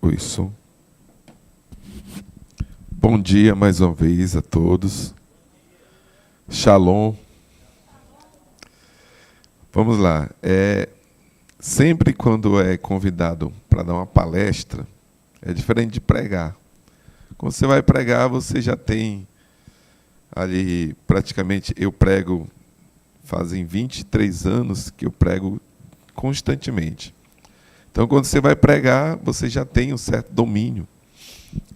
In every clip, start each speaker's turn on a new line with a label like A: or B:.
A: Oi, som. Bom dia mais uma vez a todos. Shalom. Vamos lá. Sempre quando é convidado para dar uma palestra, é diferente de pregar. Quando você vai pregar, você já tem ali, praticamente, eu prego, fazem 23 anos que eu prego constantemente. Então, quando você vai pregar, você já tem um certo domínio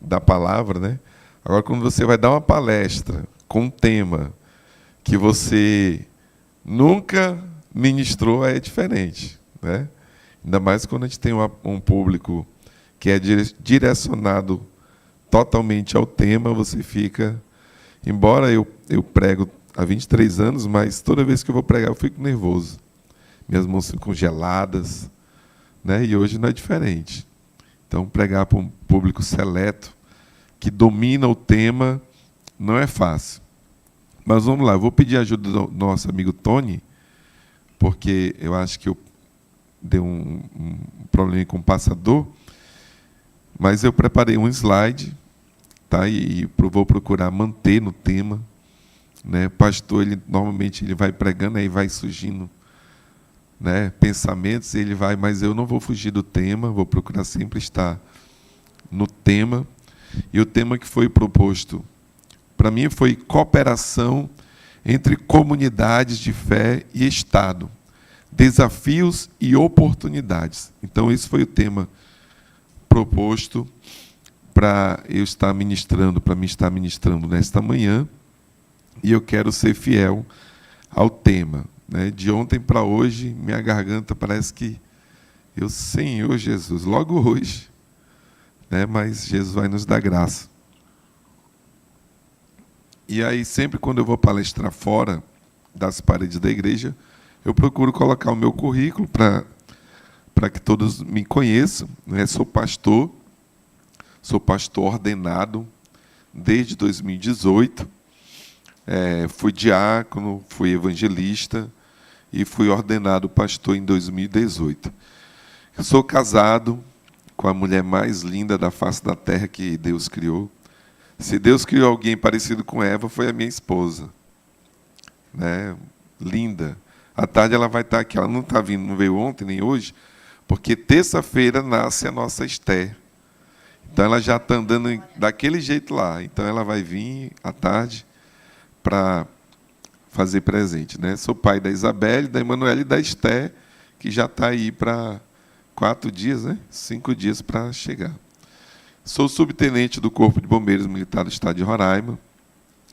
A: da palavra, né? Agora, quando você vai dar uma palestra com um tema que você nunca ministrou, é diferente, né? Ainda mais quando a gente tem um público que é direcionado totalmente ao tema, você fica... Embora eu prego há 23 anos, mas toda vez que eu vou pregar, eu fico nervoso. Minhas mãos ficam geladas, né? E hoje não é diferente. Então, pregar para um público seleto, que domina o tema, não é fácil. Mas vamos lá, eu vou pedir a ajuda do nosso amigo Tony, porque eu acho que eu dei um problema com o passador, mas eu preparei um slide, tá? E vou procurar manter no tema, né? Pastor, normalmente ele vai pregando, aí vai surgindo, né, pensamentos, ele vai, mas eu não vou fugir do tema, vou procurar sempre estar no tema. E o tema que foi proposto para mim foi cooperação entre comunidades de fé e Estado, desafios e oportunidades. Então, esse foi o tema proposto para eu estar ministrando, para me estar ministrando nesta manhã, e eu quero ser fiel ao tema, né? De ontem para hoje, minha garganta parece que Senhor Jesus, logo hoje, né? Mas Jesus vai nos dar graça. E aí, sempre quando eu vou palestrar fora das paredes da igreja, eu procuro colocar o meu currículo para que todos me conheçam, né? Sou pastor ordenado desde 2018, fui diácono, fui evangelista e fui ordenado pastor em 2018. Eu sou casado com a mulher mais linda da face da terra que Deus criou. Se Deus criou alguém parecido com Eva, foi a minha esposa, né? Linda. À tarde ela vai estar aqui. Ela não está vindo, não veio ontem nem hoje, porque terça-feira nasce a nossa Esther. Então ela já está andando daquele jeito lá. Então ela vai vir à tarde para fazer presente, né? Sou pai da Isabelle, da Emanuele e da Esther, que já está aí para 4 dias, né? 5 dias para chegar. Sou subtenente do Corpo de Bombeiros Militar do Estado de Roraima.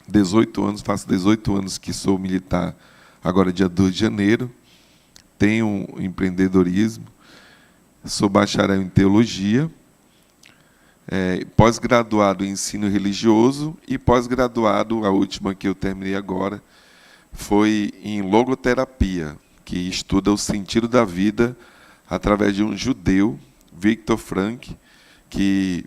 A: 18 anos, faço 18 anos que sou militar, agora dia 2 de janeiro. Tenho empreendedorismo. Sou bacharel em teologia. Pós-graduado em ensino religioso e pós-graduado, a última que eu terminei agora, foi em logoterapia, que estuda o sentido da vida através de um judeu, Viktor Frankl, que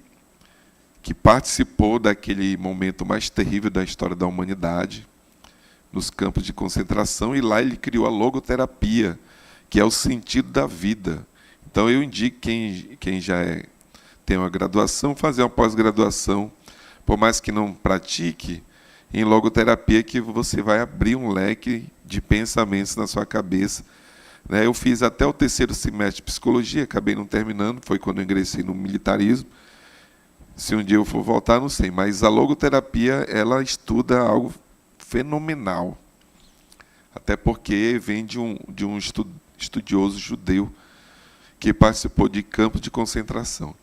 A: participou daquele momento mais terrível da história da humanidade, nos campos de concentração, e lá ele criou a logoterapia, que é o sentido da vida. Então eu indico quem já tem uma graduação, fazer uma pós-graduação, por mais que não pratique, em logoterapia, que você vai abrir um leque de pensamentos na sua cabeça, né? Eu fiz até o 3º semestre de psicologia, acabei não terminando, foi quando eu ingressei no militarismo. Se um dia eu for voltar, não sei, mas a logoterapia, ela estuda algo fenomenal, até porque vem de um estudioso judeu que participou de campos de concentração.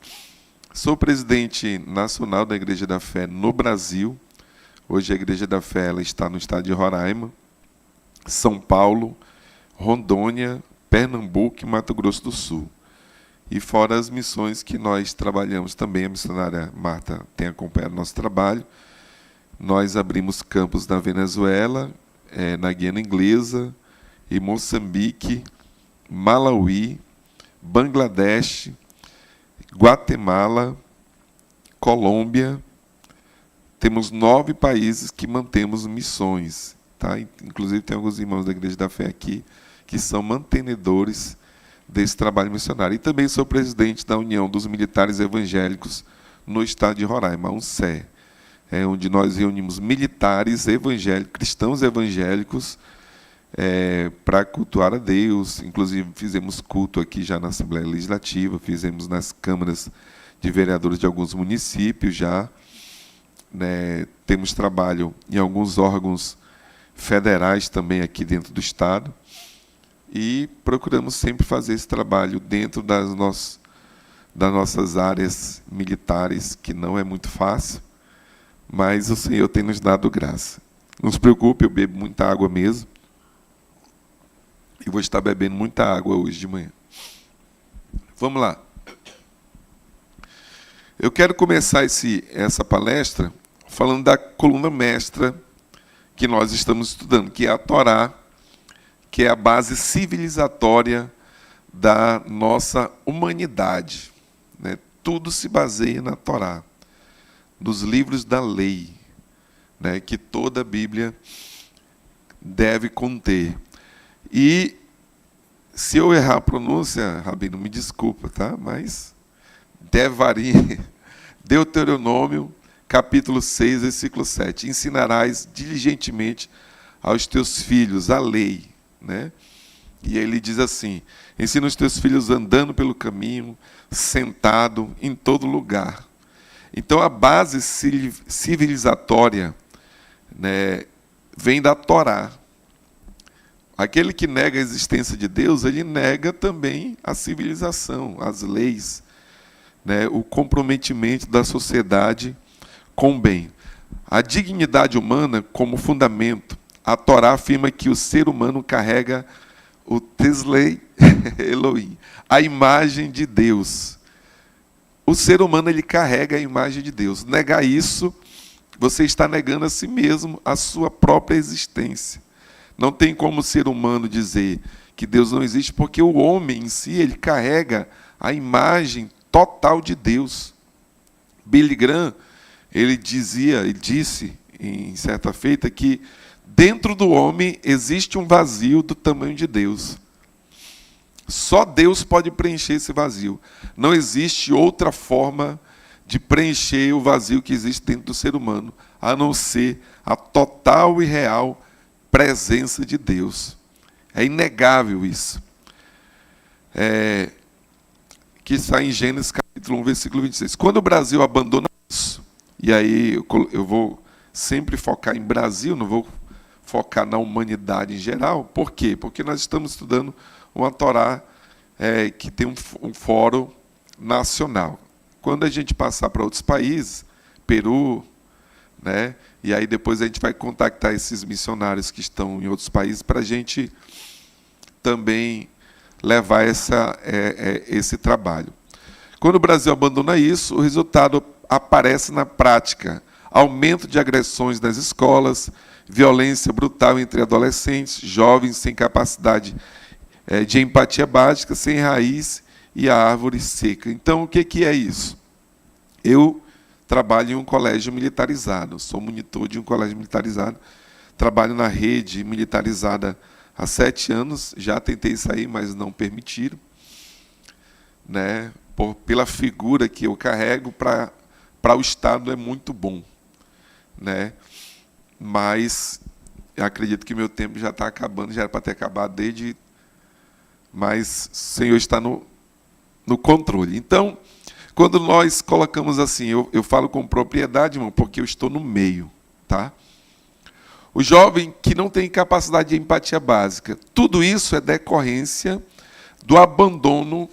A: Sou presidente nacional da Igreja da Fé no Brasil. Hoje a Igreja da Fé ela está no estado de Roraima, São Paulo, Rondônia, Pernambuco e Mato Grosso do Sul. E fora as missões que nós trabalhamos também, a missionária Marta tem acompanhado nosso trabalho. Nós abrimos campos na Venezuela, na Guiana Inglesa, em Moçambique, Malawi, Bangladesh, Guatemala, Colômbia. Temos 9 países que mantemos missões. tá? Inclusive tem alguns irmãos da Igreja da Fé aqui que são mantenedores desse trabalho missionário. E também sou presidente da União dos Militares Evangélicos no estado de Roraima, a UNCE, onde nós reunimos militares evangélicos, cristãos evangélicos, para cultuar a Deus. Inclusive fizemos culto aqui já na Assembleia Legislativa, fizemos nas câmaras de vereadores de alguns municípios já, né? Temos trabalho em alguns órgãos federais também aqui dentro do estado, e procuramos sempre fazer esse trabalho dentro das nossas áreas militares, que não é muito fácil, mas o Senhor tem nos dado graça. Não se preocupe, eu bebo muita água mesmo, e vou estar bebendo muita água hoje de manhã. Vamos lá. Eu quero começar essa palestra falando da coluna mestra que nós estamos estudando, que é a Torá, que é a base civilizatória da nossa humanidade, né? Tudo se baseia na Torá, nos livros da lei, né? Que toda a Bíblia deve conter. E, se eu errar a pronúncia, Rabino, me desculpa, tá? Mas Devarim, Deuteronômio, capítulo 6, versículo 7. Ensinarás diligentemente aos teus filhos a lei, né? E ele diz assim: ensina os teus filhos andando pelo caminho, sentado em todo lugar. Então, a base civilizatória, né, vem da Torá. Aquele que nega a existência de Deus, ele nega também a civilização, as leis, né, o comprometimento da sociedade com o bem. A dignidade humana como fundamento. A Torá afirma que o ser humano carrega o Teslei Elohim, a imagem de Deus. O ser humano, ele carrega a imagem de Deus. Negar isso, você está negando a si mesmo, a sua própria existência. Não tem como o ser humano dizer que Deus não existe, porque o homem em si, ele carrega a imagem total de Deus. Billy Graham, ele disse em certa feita que dentro do homem existe um vazio do tamanho de Deus. Só Deus pode preencher esse vazio. Não existe outra forma de preencher o vazio que existe dentro do ser humano, a não ser a total e real presença de Deus. É inegável isso. Que está em Gênesis capítulo 1, versículo 26. Quando o Brasil abandona isso, e aí eu vou sempre focar em Brasil, não vou focar na humanidade em geral. Por quê? Porque nós estamos estudando uma Torá que tem um fórum nacional. Quando a gente passar para outros países, Peru, né, e aí depois a gente vai contactar esses missionários que estão em outros países para a gente também levar esse trabalho. Quando o Brasil abandona isso, o resultado aparece na prática. Aumento de agressões nas escolas, violência brutal entre adolescentes, jovens sem capacidade de empatia básica, sem raiz e a árvore seca. Então, o que é isso? Eu trabalho em um colégio militarizado, sou monitor de um colégio militarizado, trabalho na rede militarizada há 7 anos, já tentei sair, mas não permitiram, né? Pela figura que eu carrego, para o Estado é muito bom, né? Mas eu acredito que meu tempo já está acabando, já era para ter acabado mas o Senhor está no controle. Então, quando nós colocamos assim, eu falo com propriedade, irmão, porque eu estou no meio, tá? O jovem que não tem capacidade de empatia básica, tudo isso é decorrência do abandono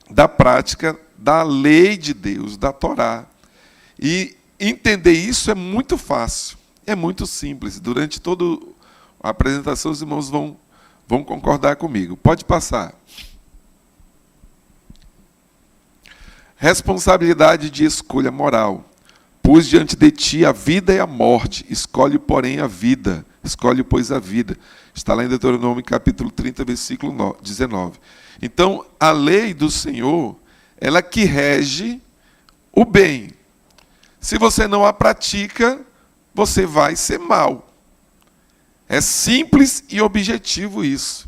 A: da prática da lei de Deus, da Torá. E entender isso é muito fácil, é muito simples. Durante toda a apresentação, os irmãos vão concordar comigo. Pode passar. Responsabilidade de escolha moral. Pus diante de ti a vida e a morte. Escolhe, porém, a vida. Escolhe, pois, a vida. Está lá em Deuteronômio, capítulo 30, versículo 19. Então, a lei do Senhor, ela que rege o bem. Se você não a pratica, você vai ser mal. É simples e objetivo isso.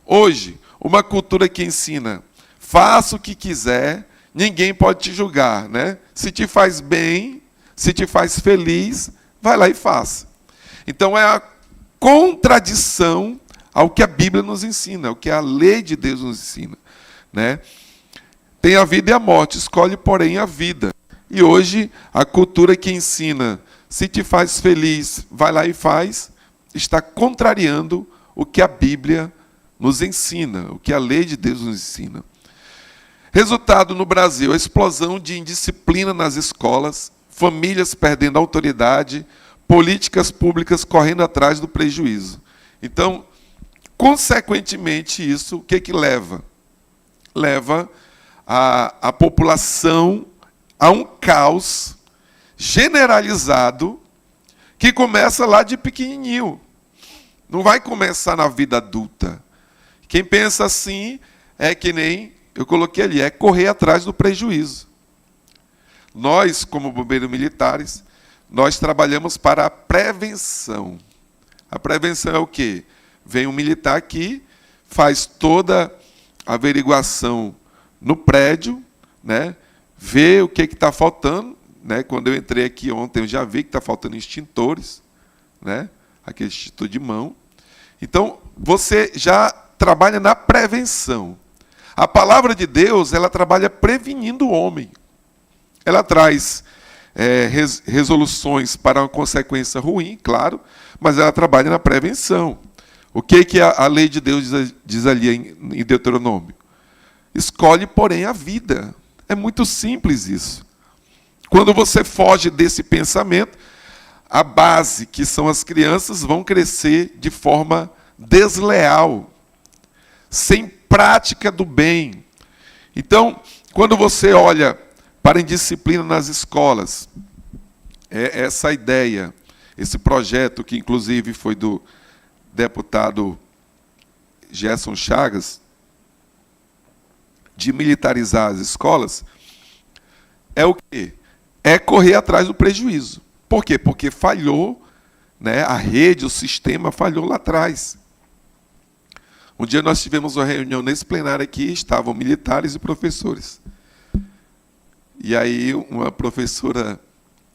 A: Hoje, uma cultura que ensina, faça o que quiser, ninguém pode te julgar, né? Se te faz bem, se te faz feliz, vai lá e faça. Então é a contradição ao que a Bíblia nos ensina, ao que a lei de Deus nos ensina, né? Tem a vida e a morte, escolhe, porém, a vida. E hoje, a cultura que ensina, se te faz feliz, vai lá e faz, está contrariando o que a Bíblia nos ensina, o que a lei de Deus nos ensina. Resultado no Brasil, a explosão de indisciplina nas escolas, famílias perdendo autoridade, políticas públicas correndo atrás do prejuízo. Então, consequentemente, isso, o que leva? Leva a população a um caos generalizado que começa lá de pequenininho. Não vai começar na vida adulta. Quem pensa assim é que nem eu coloquei ali, é correr atrás do prejuízo. Nós, como bombeiros militares, nós trabalhamos para a prevenção. A prevenção é o quê? Vem um militar aqui, faz toda a averiguação no prédio, né? Vê o que está faltando. Né? Quando eu entrei aqui ontem, eu já vi que está faltando extintores, né? Aquele extintor de mão. Então, você já trabalha na prevenção. A palavra de Deus, ela trabalha prevenindo o homem. Ela traz resoluções para uma consequência ruim, claro, mas ela trabalha na prevenção. O que a lei de Deus diz ali em Deuteronômio? Escolhe, porém, a vida. É muito simples isso. Quando você foge desse pensamento, a base, que são as crianças, vão crescer de forma desleal, sem prática do bem. Então, quando você olha para a indisciplina nas escolas, é essa ideia, esse projeto que inclusive foi do deputado Gerson Chagas, de militarizar as escolas, é o quê? É correr atrás do prejuízo. Por quê? Porque falhou, né, a rede, o sistema falhou lá atrás. Um dia nós tivemos uma reunião nesse plenário aqui, estavam militares e professores. E aí uma professora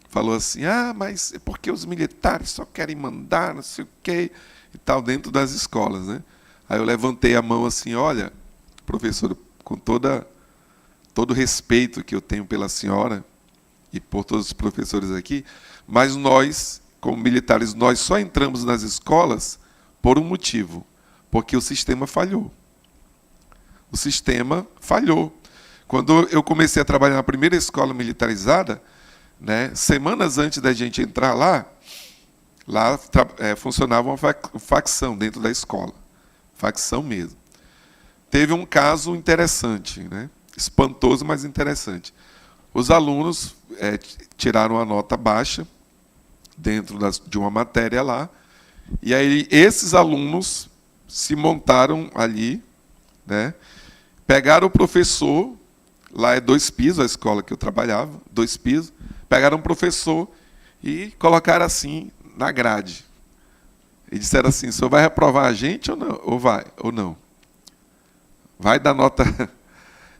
A: falou assim, mas é porque os militares só querem mandar, não sei o quê, e tal, dentro das escolas, né? Aí eu levantei a mão assim, olha, professora, com todo o respeito que eu tenho pela senhora e por todos os professores aqui, mas nós, como militares, nós só entramos nas escolas por um motivo, porque o sistema falhou. O sistema falhou. Quando eu comecei a trabalhar na primeira escola militarizada, né, semanas antes da gente entrar lá funcionava uma facção dentro da escola. Facção mesmo. Teve um caso interessante, né, espantoso, mas interessante. Os alunos tiraram a nota baixa dentro de uma matéria lá, e aí esses alunos se montaram ali, né, pegaram o professor, lá é 2 pisos, a escola que eu trabalhava, 2 pisos, pegaram o professor e colocaram assim na grade. E disseram assim, o senhor vai reprovar a gente ou não? Ou não? Vai dar nota...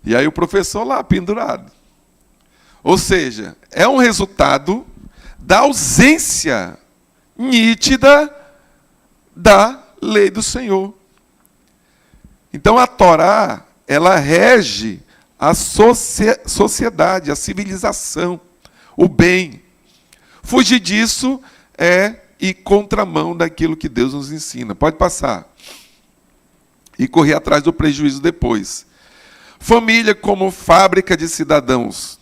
A: E aí o professor lá, pendurado. Ou seja, é um resultado da ausência nítida da lei do Senhor. Então a Torá, ela rege a sociedade, a civilização, o bem. Fugir disso é ir contramão daquilo que Deus nos ensina. Pode passar. E correr atrás do prejuízo depois. Família como fábrica de cidadãos.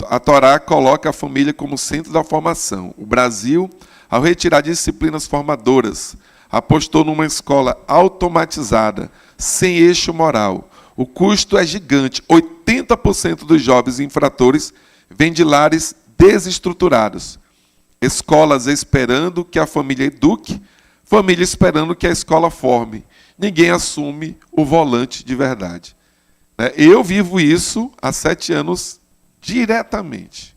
A: A Torá coloca a família como centro da formação. O Brasil, ao retirar disciplinas formadoras, apostou numa escola automatizada, sem eixo moral. O custo é gigante. 80% dos jovens infratores vêm de lares desestruturados. Escolas esperando que a família eduque, família esperando que a escola forme. Ninguém assume o volante de verdade. Eu vivo isso há 7 anos diretamente.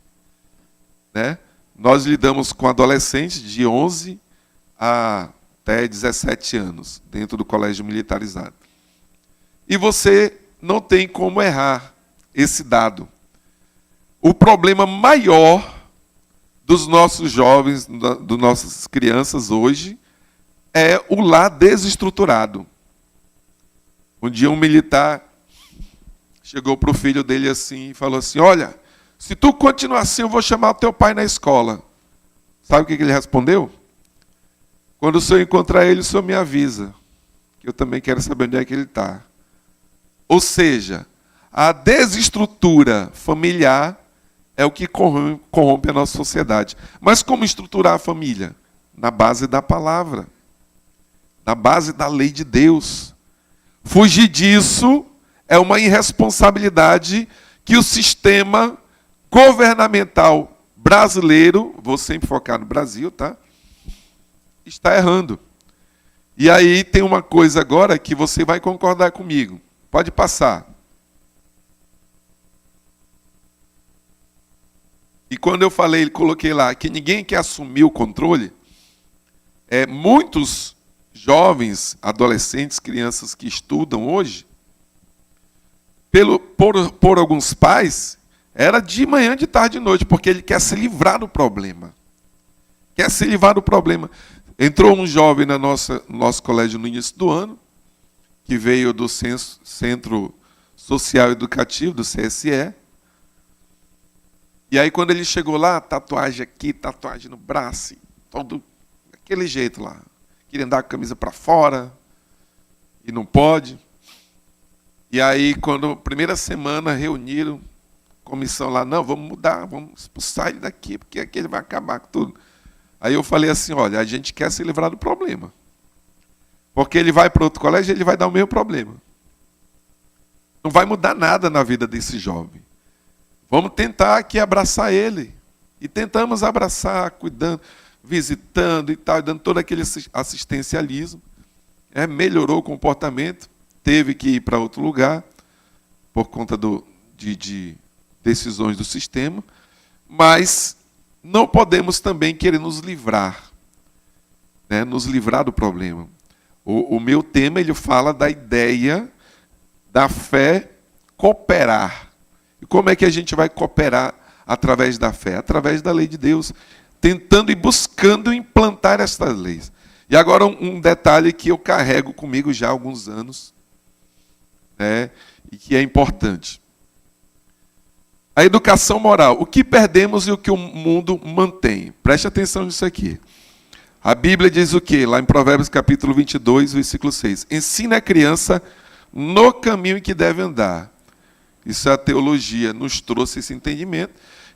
A: Nós lidamos com adolescentes de 11 a até 17 anos, dentro do colégio militarizado. E você não tem como errar esse dado. O problema maior dos nossos jovens, das nossas crianças hoje, é o lar desestruturado. Um dia um militar chegou para o filho dele assim e falou assim: olha, se tu continuar assim, eu vou chamar o teu pai na escola. Sabe o que ele respondeu? Quando o senhor encontrar ele, o senhor me avisa, que eu também quero saber onde é que ele está. Ou seja, a desestrutura familiar é o que corrompe a nossa sociedade. Mas como estruturar a família? Na base da palavra, na base da lei de Deus. Fugir disso é uma irresponsabilidade que o sistema governamental brasileiro, vou sempre focar no Brasil, tá? Está errando. E aí tem uma coisa agora que você vai concordar comigo. Pode passar. E quando eu falei, coloquei lá que ninguém quer assumir o controle, muitos jovens, adolescentes, crianças que estudam hoje, por alguns pais, era de manhã, de tarde, de noite, porque ele quer se livrar do problema. Quer se livrar do problema. Entrou um jovem no nosso colégio no início do ano, que veio do Centro Social Educativo, do CSE. E aí, quando ele chegou lá, tatuagem aqui, tatuagem no braço, todo daquele jeito lá. Queria andar com a camisa para fora, e não pode. E aí, quando primeira semana reuniram, comissão lá, não, vamos mudar, vamos expulsar ele daqui, porque aqui ele vai acabar com tudo. Aí eu falei assim, olha, a gente quer se livrar do problema. Porque ele vai para outro colégio e ele vai dar o mesmo problema. Não vai mudar nada na vida desse jovem. Vamos tentar aqui abraçar ele. E tentamos abraçar, cuidando, visitando e tal, dando todo aquele assistencialismo. Melhorou o comportamento, teve que ir para outro lugar, por conta de decisões do sistema, mas não podemos também querer nos livrar, né? Nos livrar do problema. O meu tema, ele fala da ideia da fé cooperar. E como é que a gente vai cooperar através da fé? Através da lei de Deus, tentando e buscando implantar estas leis. E agora um detalhe que eu carrego comigo já há alguns anos, né, e que é importante. A educação moral. O que perdemos e o que o mundo mantém. Preste atenção nisso aqui. A Bíblia diz o quê? Lá em Provérbios capítulo 22, versículo 6. Ensina a criança no caminho em que deve andar. Isso a teologia nos trouxe esse entendimento,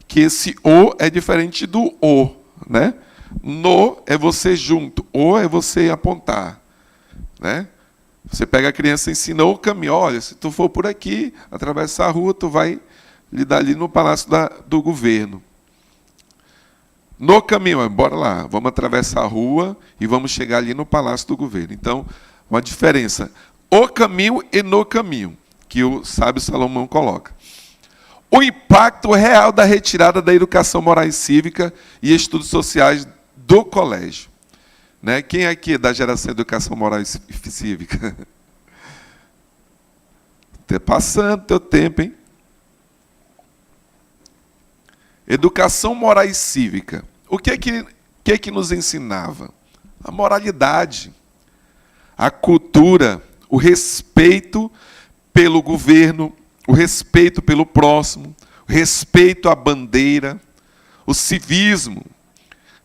A: que esse o é diferente do o, né? No é você junto, o é você apontar, né? Você pega a criança e ensina o caminho. Olha, se tu for por aqui, atravessar a rua, tu vai lidar ali no palácio do governo. No caminho, bora lá, vamos atravessar a rua e vamos chegar ali no palácio do governo. Então, uma diferença. O caminho e no caminho, que o sábio Salomão coloca. O impacto real da retirada da educação moral e cívica e estudos sociais do colégio. Né? Quem aqui é da geração de educação moral e cívica? Está passando teu tempo, hein? Educação moral e cívica. O que é que nos ensinava? A moralidade, a cultura, o respeito pelo governo, o respeito pelo próximo, o respeito à bandeira, o civismo,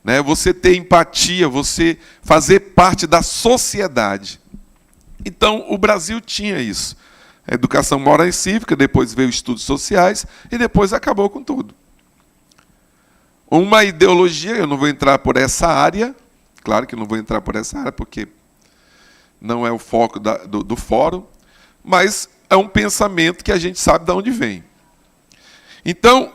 A: né? Você ter empatia, você fazer parte da sociedade. Então, o Brasil tinha isso. A educação moral e cívica, depois veio estudos sociais e depois acabou com tudo. Uma ideologia, eu não vou entrar por essa área, claro que não vou entrar por essa área, porque não é o foco do fórum, mas é um pensamento que a gente sabe de onde vem. Então,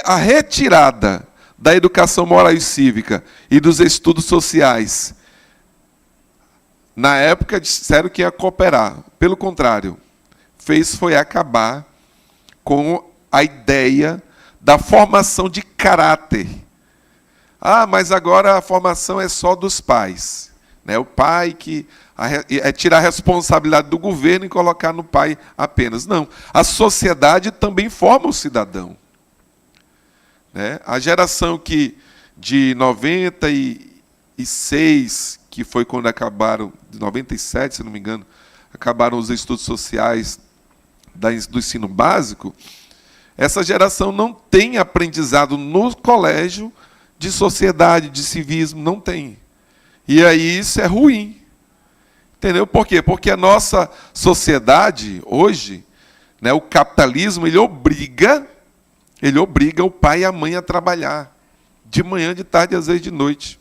A: a retirada da educação moral e cívica e dos estudos sociais, na época disseram que ia cooperar. Pelo contrário, foi acabar com a ideia da formação de caráter. Ah, mas agora a formação é só dos pais. né? O pai é tirar a responsabilidade do governo e colocar no pai apenas. Não, a sociedade também forma o cidadão. Né? A geração de 96, que foi quando acabaram, de 97, se não me engano, acabaram os estudos sociais do ensino básico, essa geração não tem aprendizado no colégio de sociedade, de civismo, não tem. E aí isso é ruim. Entendeu? Por quê? Porque a nossa sociedade, hoje, né, o capitalismo, ele obriga o pai e a mãe a trabalhar. De manhã, de tarde, às vezes de noite.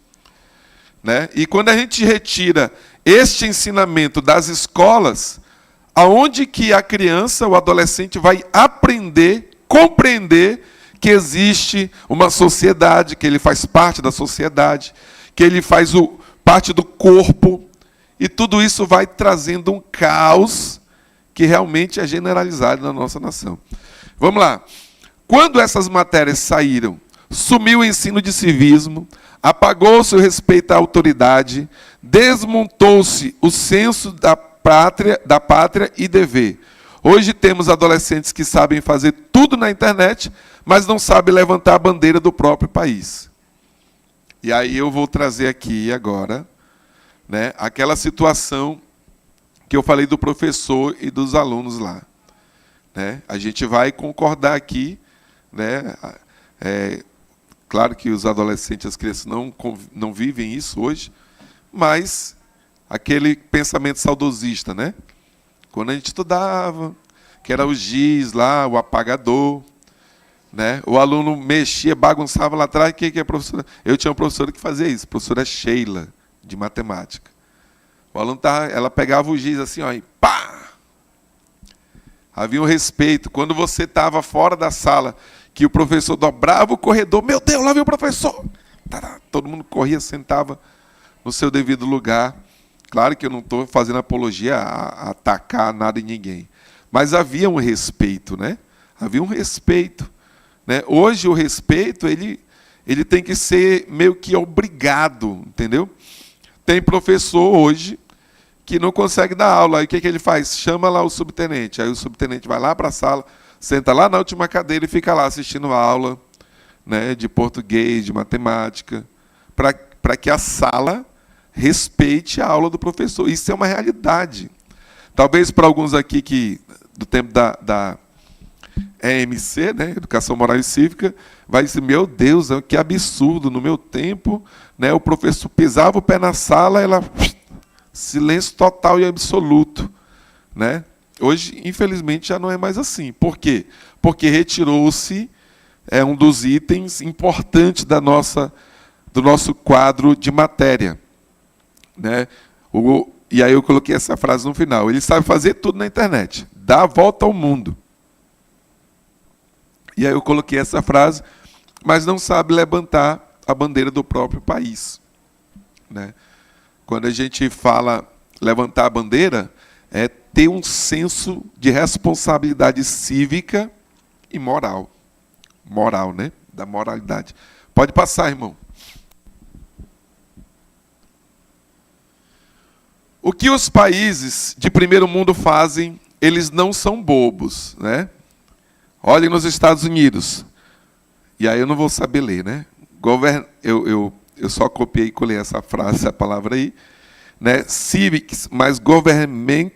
A: Né? E quando a gente retira este ensinamento das escolas, aonde que a criança, o adolescente, vai aprender, compreender que existe uma sociedade, que ele faz parte da sociedade, que ele faz parte do corpo, e tudo isso vai trazendo um caos que realmente é generalizado na nossa nação. Vamos lá. Quando essas matérias saíram, sumiu o ensino de civismo, apagou-se o respeito à autoridade, desmontou-se o senso da pátria e dever. Hoje temos adolescentes que sabem fazer tudo na internet, mas não sabem levantar a bandeira do próprio país. E aí eu vou trazer aqui agora, né, aquela situação que eu falei do professor e dos alunos lá. Né? A gente vai concordar aqui, né? Claro que os adolescentes e as crianças não vivem isso hoje, mas aquele pensamento saudosista, né? Quando a gente estudava, que era o giz lá, o apagador, né? O aluno mexia, bagunçava lá atrás, que é a professora? Eu tinha uma professora que fazia isso, a professora Sheila, de matemática. O aluno ela pegava o giz assim, ó, e pá! Havia um respeito. Quando você estava fora da sala, que o professor dobrava o corredor, meu Deus, lá veio o professor! Todo mundo corria, sentava no seu devido lugar. Claro que eu não estou fazendo apologia a atacar nada em ninguém. Mas havia um respeito, né? Havia um respeito. Né? Hoje o respeito, ele tem que ser meio que obrigado, entendeu? Tem professor hoje que não consegue dar aula. Aí o que ele faz? Chama lá o subtenente. Aí o subtenente vai lá para a sala, senta lá na última cadeira e fica lá assistindo a aula, né, de português, de matemática, para que a sala respeite a aula do professor. Isso é uma realidade. Talvez para alguns aqui do tempo da EMC, né, Educação Moral e Cívica, vai dizer, meu Deus, que absurdo, no meu tempo, né, o professor pisava o pé na sala, silêncio total e absoluto. Né? Hoje, infelizmente, já não é mais assim. Por quê? Porque retirou-se um dos itens importantes do nosso quadro de matéria. Né? E aí eu coloquei essa frase no final. Ele sabe fazer tudo na internet, dá a volta ao mundo. E aí eu coloquei essa frase, mas não sabe levantar a bandeira do próprio país. Né? Quando a gente fala levantar a bandeira, é ter um senso de responsabilidade cívica e moral. Moral, né? Da moralidade. Pode passar, irmão. O que os países de primeiro mundo fazem, eles não são bobos, né? Olhem nos Estados Unidos. E aí eu não vou saber ler, né? Eu só copiei e colei essa frase, essa palavra aí. Né? Civics, mais government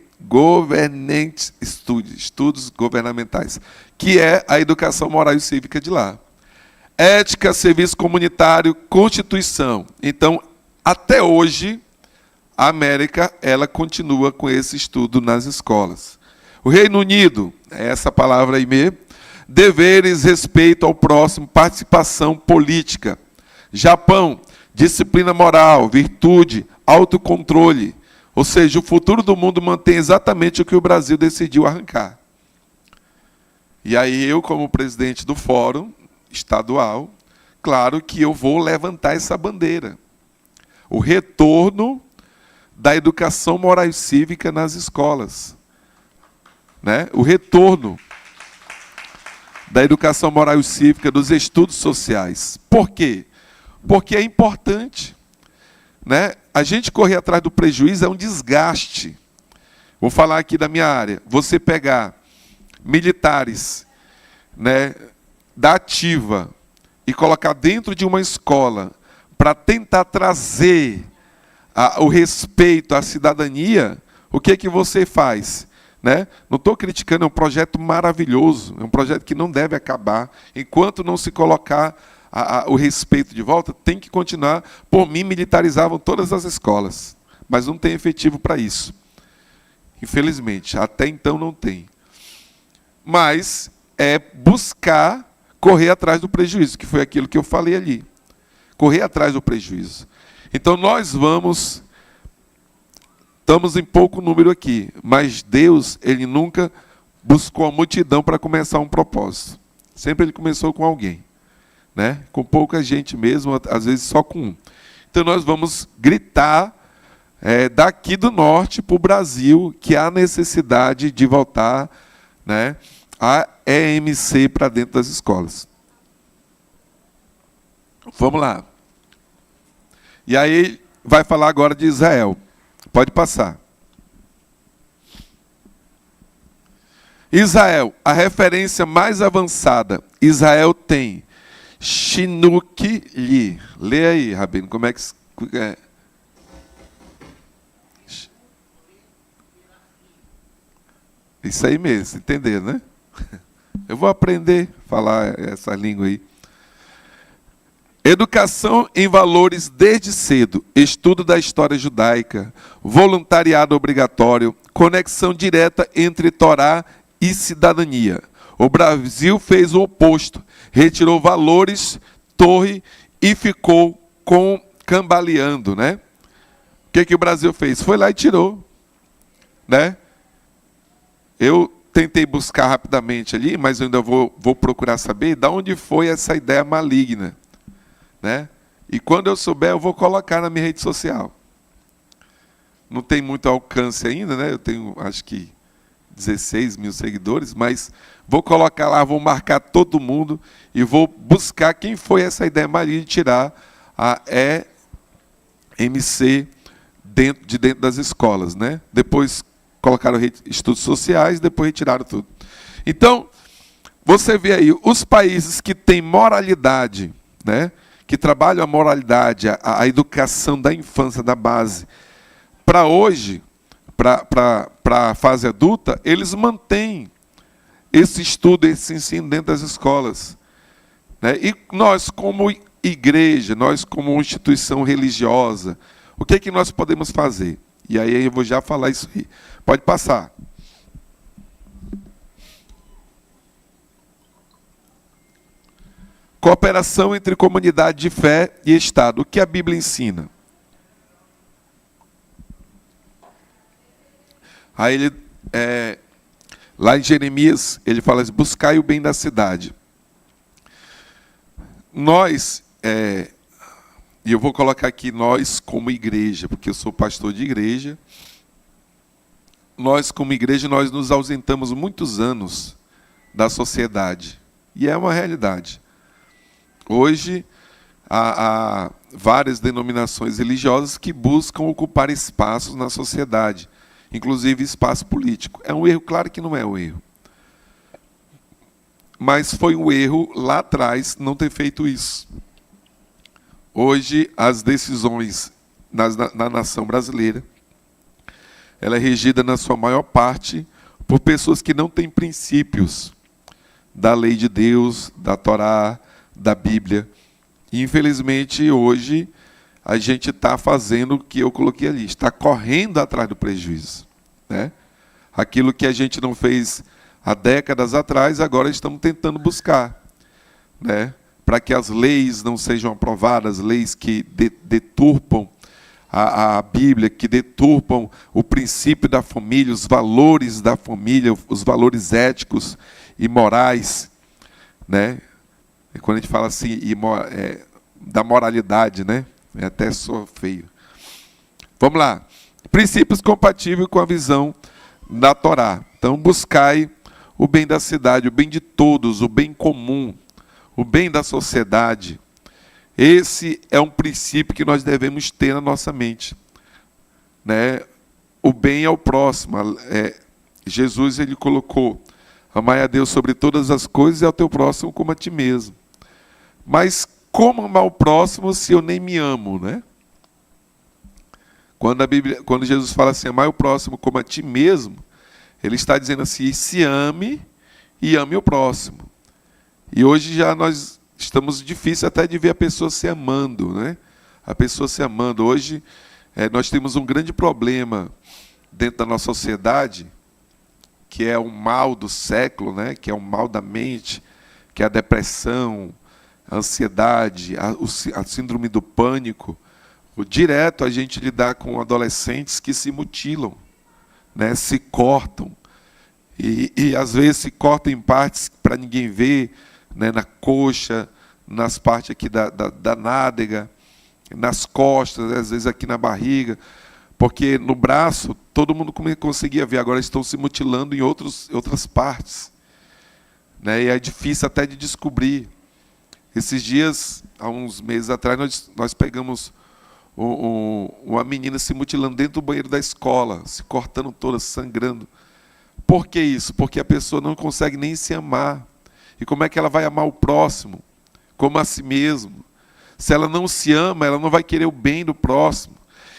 A: studies, estudos governamentais, que é a educação moral e cívica de lá. Ética, serviço comunitário, Constituição. Então, até hoje, a América ela continua com esse estudo nas escolas. O Reino Unido, é essa palavra aí mesmo, deveres, respeito ao próximo, participação política. Japão, disciplina moral, virtude, autocontrole. Ou seja, o futuro do mundo mantém exatamente o que o Brasil decidiu arrancar. E aí eu, como presidente do fórum estadual, claro que eu vou levantar essa bandeira. O retorno da educação moral e cívica nas escolas. Né? O retorno da educação moral e cívica, dos estudos sociais. Por quê? Porque é importante. Né? A gente correr atrás do prejuízo é um desgaste. Vou falar aqui da minha área. Você pegar militares, né, da ativa e colocar dentro de uma escola para tentar trazer o respeito à cidadania, o que é que você faz? Né? Não estou criticando, é um projeto maravilhoso, é um projeto que não deve acabar. Enquanto não se colocar o respeito de volta, tem que continuar. Por mim, militarizavam todas as escolas, mas não tem efetivo para isso. Infelizmente, até então não tem. Mas é buscar correr atrás do prejuízo, que foi aquilo que eu falei ali. Correr atrás do prejuízo. Então nós estamos em pouco número aqui, mas Deus, ele nunca buscou a multidão para começar um propósito. Sempre ele começou com alguém, né? Com pouca gente mesmo, às vezes só com um. Então nós vamos gritar daqui do norte para o Brasil que há necessidade de voltar, né, a EMC para dentro das escolas. Vamos lá. E aí vai falar agora de Israel. Pode passar. Israel, a referência mais avançada. Israel tem Chinook Li. Lê aí, Rabino, como é que é? Isso aí mesmo, entender, né? Eu vou aprender a falar essa língua aí. Educação em valores desde cedo, estudo da história judaica, voluntariado obrigatório, conexão direta entre Torá e cidadania. O Brasil fez o oposto, retirou valores, torre e ficou cambaleando, né? O que o Brasil fez? Foi lá e tirou, né? Eu tentei buscar rapidamente ali, mas eu ainda vou procurar saber de onde foi essa ideia maligna, né? E quando eu souber, eu vou colocar na minha rede social. Não tem muito alcance ainda, né? Eu tenho, acho que, 16 mil seguidores, mas vou colocar lá, vou marcar todo mundo e vou buscar quem foi essa ideia maligna de tirar a EMC dentro das escolas, né? Depois colocaram estudos sociais, depois retiraram tudo. Então, você vê aí, os países que têm moralidade, né, que trabalham a moralidade, a educação da infância, da base, para hoje, para a fase adulta, eles mantêm esse estudo, esse ensino dentro das escolas, né? E nós, como igreja, nós, como instituição religiosa, o que é que nós podemos fazer? E aí eu vou já falar isso aí. Pode passar. Cooperação entre comunidade de fé e Estado. O que a Bíblia ensina? Aí ele, lá em Jeremias, ele fala assim, buscai o bem da cidade. Nós, e eu vou colocar aqui nós como igreja, porque eu sou pastor de igreja. Nós, como igreja, nós nos ausentamos muitos anos da sociedade. E é uma realidade. Hoje, há várias denominações religiosas que buscam ocupar espaços na sociedade, inclusive espaço político. É um erro? Claro que não é um erro. Mas foi um erro lá atrás não ter feito isso. Hoje, as decisões na nação brasileira, ela é regida, na sua maior parte, por pessoas que não têm princípios da lei de Deus, da Torá, da Bíblia. E, infelizmente, hoje, a gente está fazendo o que eu coloquei ali, está correndo atrás do prejuízo, né? Aquilo que a gente não fez há décadas atrás, agora estamos tentando buscar, né? Para que as leis não sejam aprovadas, leis que deturpam a Bíblia, que deturpam o princípio da família, os valores da família, os valores éticos e morais, né? E quando a gente fala assim, da moralidade, né? É até só feio. Vamos lá. Princípios compatíveis com a visão da Torá. Então, buscai o bem da cidade, o bem de todos, o bem comum, o bem da sociedade. Esse é um princípio que nós devemos ter na nossa mente, né? O bem ao próximo. Jesus, ele colocou: amai a Deus sobre todas as coisas e ao teu próximo como a ti mesmo. Mas como amar o próximo se eu nem me amo, né? Quando Jesus fala assim, amai o próximo como a ti mesmo, ele está dizendo assim, se ame e ame o próximo. E hoje já nós estamos difícil até de ver a pessoa se amando, né? A pessoa se amando. Hoje nós temos um grande problema dentro da nossa sociedade, que é o mal do século, né? Que é o mal da mente, que é a depressão, a ansiedade, a síndrome do pânico. Direto a gente lidar com adolescentes que se mutilam, né? Se cortam. E às vezes se cortam em partes para ninguém ver, né? Na coxa, nas partes aqui da nádega, nas costas, às vezes aqui na barriga. Porque no braço, todo mundo conseguia ver, agora estão se mutilando em outras partes, né? E é difícil até de descobrir. Esses dias, há uns meses atrás, nós pegamos uma menina se mutilando dentro do banheiro da escola, se cortando toda, sangrando. Por que isso? Porque a pessoa não consegue nem se amar. E como é que ela vai amar o próximo? Como a si mesmo. Se ela não se ama, ela não vai querer o bem do próximo.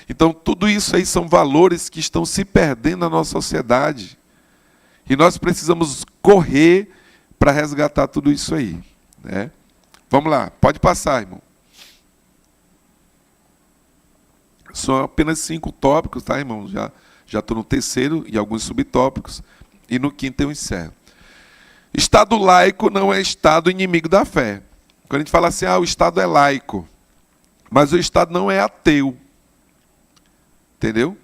A: Então, tudo isso aí são valores que estão se perdendo na nossa sociedade. E nós precisamos correr para resgatar tudo isso aí, né? Vamos lá, pode passar, irmão. São apenas 5 tópicos, tá, irmão? Já estou no terceiro e alguns subtópicos. E no quinto eu encerro. Estado laico não é Estado inimigo da fé. Quando a gente fala assim, o Estado é laico, mas o Estado não é ateu. Entendeu?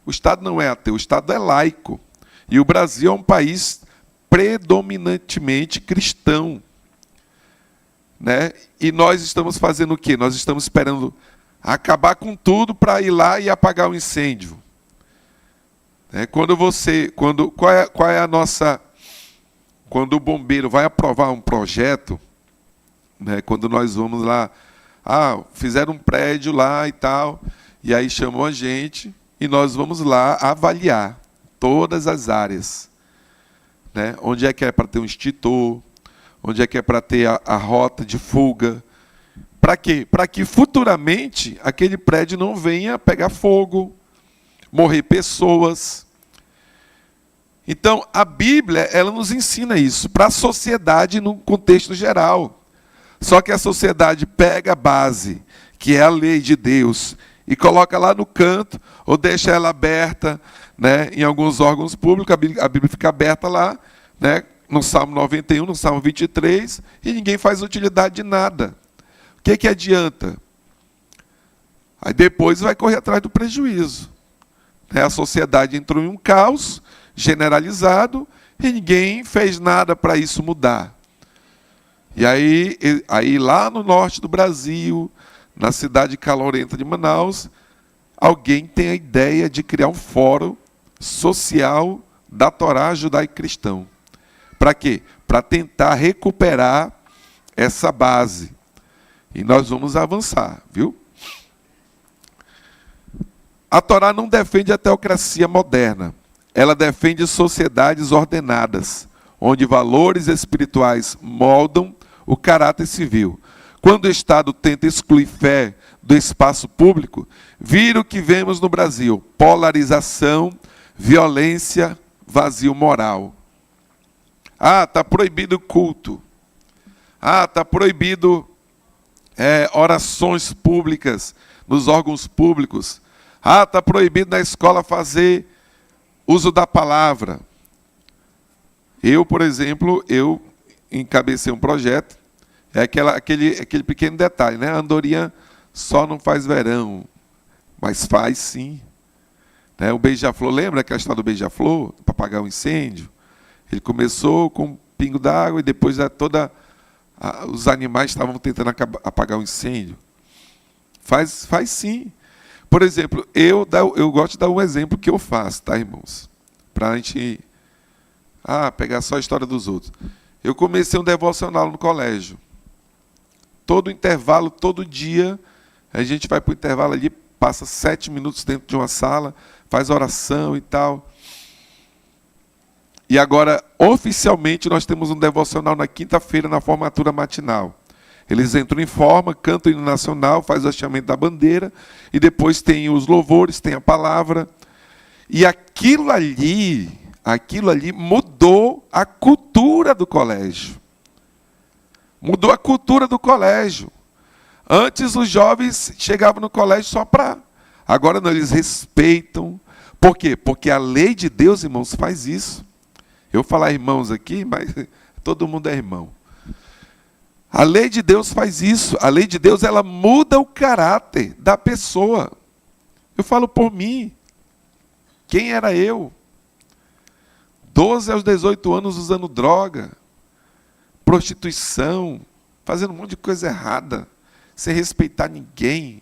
A: O Estado não é ateu, o Estado é laico. E o Brasil é um país predominantemente cristão, né? E nós estamos fazendo o quê? Nós estamos esperando acabar com tudo para ir lá e apagar o incêndio. Qual é a nossa... Quando o bombeiro vai aprovar um projeto, né? Quando nós vamos lá, fizeram um prédio lá e tal, e aí chamam a gente e nós vamos lá avaliar todas as áreas, né? Onde é que é para ter um extintor, onde é que é para ter a rota de fuga. Para quê? Para que futuramente aquele prédio não venha pegar fogo, morrer pessoas. Então, a Bíblia, ela nos ensina isso, para a sociedade no contexto geral. Só que a sociedade pega a base, que é a lei de Deus, e coloca lá no canto, ou deixa ela aberta, né, em alguns órgãos públicos, a Bíblia fica aberta lá, né, no Salmo 91, no Salmo 23, e ninguém faz utilidade de nada. O que adianta? Aí depois vai correr atrás do prejuízo. A sociedade entrou em um caos generalizado e ninguém fez nada para isso mudar. E aí lá no norte do Brasil, na cidade calorenta de Manaus, alguém tem a ideia de criar um fórum social da Torá judaico-cristão. Para quê? Para tentar recuperar essa base. E nós vamos avançar, viu? A Torá não defende a teocracia moderna. Ela defende sociedades ordenadas, onde valores espirituais moldam o caráter civil. Quando o Estado tenta excluir fé do espaço público, vira o que vemos no Brasil: polarização, violência, vazio moral. Está proibido o culto. Está proibido orações públicas nos órgãos públicos. Está proibido na escola fazer uso da palavra. Eu, por exemplo, encabecei um projeto, aquele pequeno detalhe, né? A andorinha só não faz verão, mas faz sim. Né? O beija-flor, lembra aquela história do beija-flor, para apagar o incêndio? Ele começou com um pingo d'água e depois os animais estavam tentando apagar o incêndio. Faz sim. Por exemplo, eu gosto de dar um exemplo que eu faço, tá, irmãos? Para a gente pegar só a história dos outros. Eu comecei um devocional no colégio. Todo intervalo, todo dia, a gente vai para o intervalo ali, passa 7 minutos dentro de uma sala, faz oração e tal. E agora, oficialmente, nós temos um devocional na quinta-feira, na formatura matinal. Eles entram em forma, cantam o hino nacional, faz o hasteamento da bandeira, e depois tem os louvores, tem a palavra. E aquilo ali mudou a cultura do colégio. Mudou a cultura do colégio. Antes os jovens chegavam no colégio só para... Agora não, eles respeitam. Por quê? Porque a lei de Deus, irmãos, faz isso. Eu vou falar irmãos aqui, mas todo mundo é irmão. A lei de Deus faz isso. A lei de Deus, ela muda o caráter da pessoa. Eu falo por mim. Quem era eu? 12 aos 18 anos usando droga, prostituição, fazendo um monte de coisa errada, sem respeitar ninguém.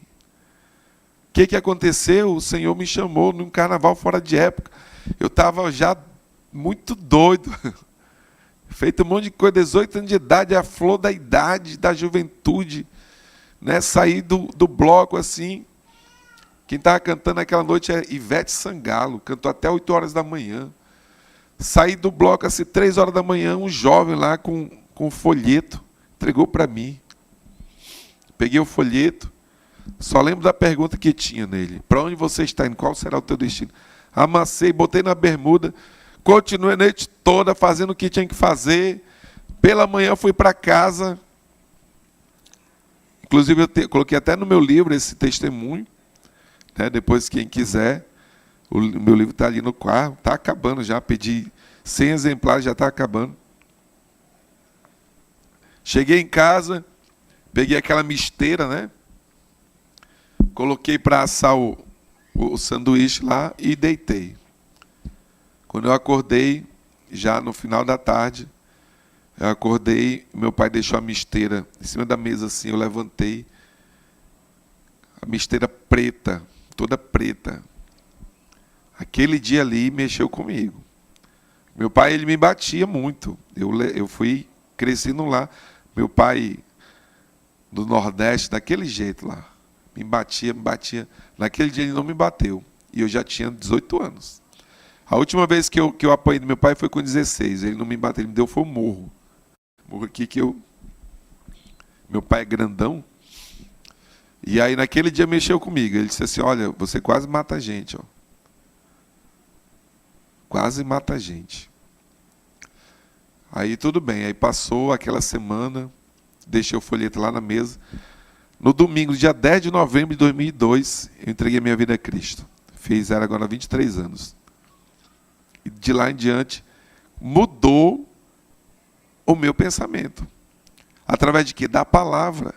A: O que aconteceu? O Senhor me chamou num carnaval fora de época. Eu estava já muito doido, feito um monte de coisa, 18 anos de idade, a flor da idade, da juventude, né? Saí do bloco assim. Quem estava cantando naquela noite é Ivete Sangalo, cantou até 8 horas da manhã. Saí do bloco assim, 3 horas da manhã, um jovem lá com um folheto, entregou para mim. Peguei o folheto, só lembro da pergunta que tinha nele. Para onde você está indo? Qual será o teu destino? Amassei, botei na bermuda, continuei a noite toda fazendo o que tinha que fazer. Pela manhã fui para casa. Inclusive eu coloquei até no meu livro esse testemunho. Né? Depois quem quiser, o meu livro está ali no carro, está acabando já, pedi 100 exemplares, já está acabando. Cheguei em casa, peguei aquela misteira, né? Coloquei para assar o sanduíche lá e deitei. Quando eu acordei, já no final da tarde, eu acordei, meu pai deixou a misteira em cima da mesa assim, eu levantei, a misteira preta, toda preta. Aquele dia ali mexeu comigo. Meu pai, ele me batia muito. Eu fui crescendo lá. Meu pai, do Nordeste, daquele jeito lá. Me batia. Naquele dia ele não me bateu. E eu já tinha 18 anos. A última vez que eu apanhei do meu pai foi com 16. Ele não me bateu, ele me deu foi um morro. Morro aqui que eu... Meu pai é grandão. E aí naquele dia mexeu comigo. Ele disse assim, olha, você quase mata a gente, ó. Quase mata a gente. Aí tudo bem, aí passou aquela semana, deixei o folheto lá na mesa. No domingo, dia 10 de novembro de 2002, eu entreguei minha vida a Cristo. Fizeram agora 23 anos. E de lá em diante, mudou o meu pensamento. Através de quê? Da palavra.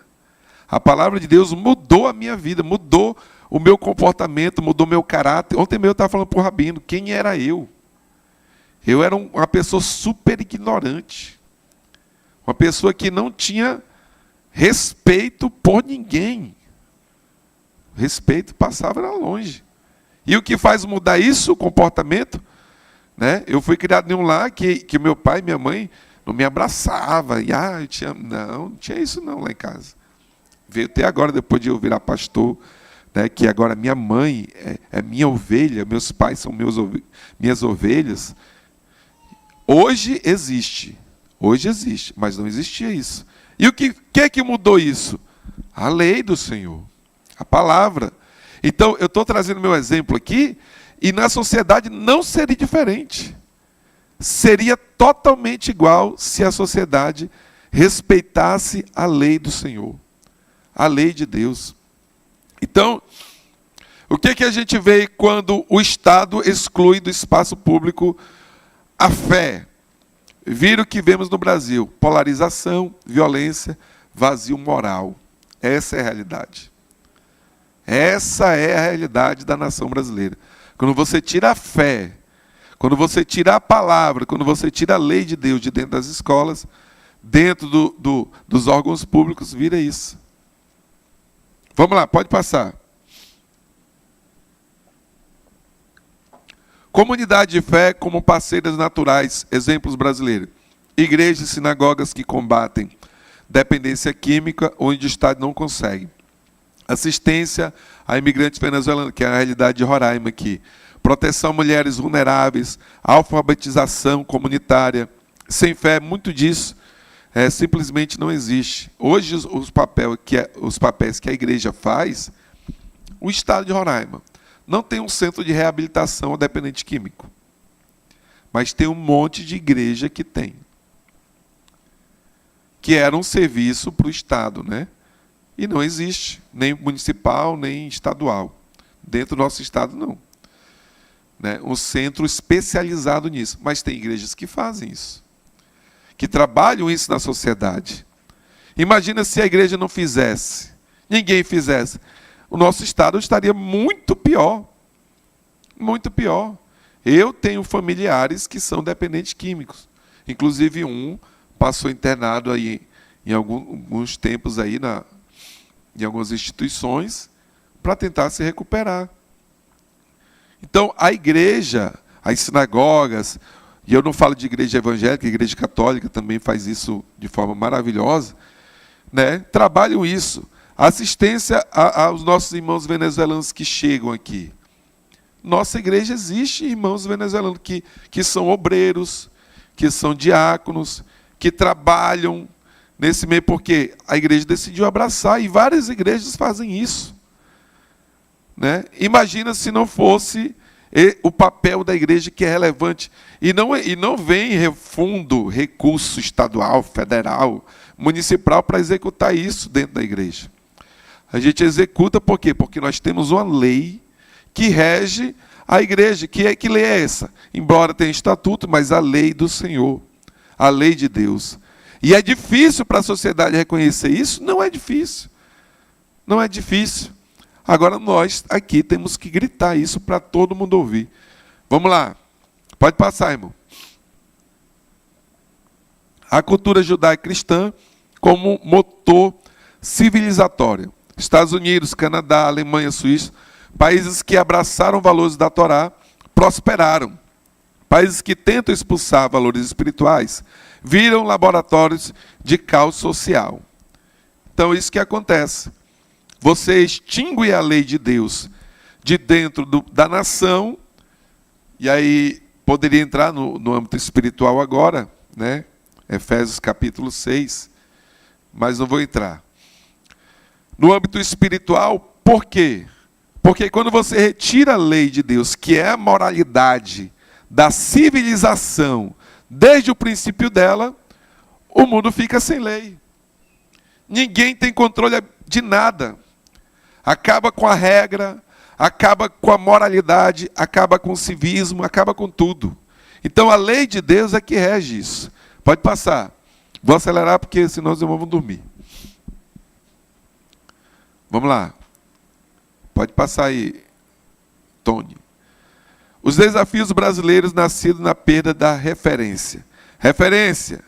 A: A palavra de Deus mudou a minha vida, mudou o meu comportamento, mudou o meu caráter. Ontem mesmo eu estava falando para o Rabino, quem era eu? Eu era uma pessoa super ignorante. Uma pessoa que não tinha respeito por ninguém. Respeito passava era longe. E o que faz mudar isso, o comportamento? Né? Eu fui criado em um lar que meu pai e minha mãe não me abraçavam. E, eu te amo. Não tinha isso não lá em casa. Veio até agora, depois de eu virar pastor, né, que agora minha mãe é minha ovelha, meus pais são minhas ovelhas. Hoje existe, mas não existia isso. E o que mudou isso? A lei do Senhor, a palavra. Então, eu estou trazendo meu exemplo aqui, e na sociedade não seria diferente. Seria totalmente igual se a sociedade respeitasse a lei do Senhor, a lei de Deus. Então, o que a gente vê quando o Estado exclui do espaço público a fé? Vira o que vemos no Brasil: polarização, violência, vazio moral. Essa é a realidade. Essa é a realidade da nação brasileira. Quando você tira a fé, quando você tira a palavra, quando você tira a lei de Deus de dentro das escolas, dentro dos órgãos públicos, vira isso. Vamos lá, pode passar. Comunidade de fé como parceiras naturais, exemplos brasileiros. Igrejas e sinagogas que combatem dependência química, onde o Estado não consegue. Assistência a imigrantes venezuelanos, que é a realidade de Roraima aqui. Proteção a mulheres vulneráveis, alfabetização comunitária. Sem fé, muito disso simplesmente não existe. Hoje, os papéis que a igreja faz, o Estado de Roraima não tem um centro de reabilitação ao dependente químico. Mas tem um monte de igreja que tem. Que era um serviço para o Estado, né? E não existe, nem municipal, nem estadual. Dentro do nosso Estado, não. Né? Um centro especializado nisso. Mas tem igrejas que fazem isso. Que trabalham isso na sociedade. Imagina se a igreja não fizesse, ninguém fizesse. O nosso Estado estaria muito pior. Muito pior. Eu tenho familiares que são dependentes químicos. Inclusive um passou internado aí em alguns tempos aí em algumas instituições para tentar se recuperar. Então, a igreja, as sinagogas, e eu não falo de igreja evangélica, a igreja católica também faz isso de forma maravilhosa, né? Trabalham isso. Assistência aos nossos irmãos venezuelanos que chegam aqui. Nossa igreja existe irmãos venezuelanos que são obreiros, que são diáconos, que trabalham nesse meio, porque a igreja decidiu abraçar, e várias igrejas fazem isso. Né? Imagina se não fosse o papel da igreja, que é relevante, e não vem fundo, recurso estadual, federal, municipal para executar isso dentro da igreja. A gente executa por quê? Porque nós temos uma lei que rege a igreja. Que lei é essa? Embora tenha estatuto, mas a lei do Senhor, a lei de Deus. E é difícil para a sociedade reconhecer isso? Não é difícil. Não é difícil. Agora nós aqui temos que gritar isso para todo mundo ouvir. Vamos lá. Pode passar, irmão. A cultura judaico-cristã como motor civilizatório. Estados Unidos, Canadá, Alemanha, Suíça, países que abraçaram valores da Torá, prosperaram. Países que tentam expulsar valores espirituais, viram laboratórios de caos social. Então, isso que acontece. Você extingue a lei de Deus de dentro da nação, e aí poderia entrar no âmbito espiritual agora, né? Efésios capítulo 6, mas não vou entrar. No âmbito espiritual, por quê? Porque quando você retira a lei de Deus, que é a moralidade da civilização, desde o princípio dela, o mundo fica sem lei. Ninguém tem controle de nada. Acaba com a regra, acaba com a moralidade, acaba com o civismo, acaba com tudo. Então a lei de Deus é que rege isso. Pode passar. Vou acelerar porque senão os irmãos vão dormir. Vamos lá. Pode passar aí, Tony. Os desafios brasileiros nascidos na perda da referência. Referência.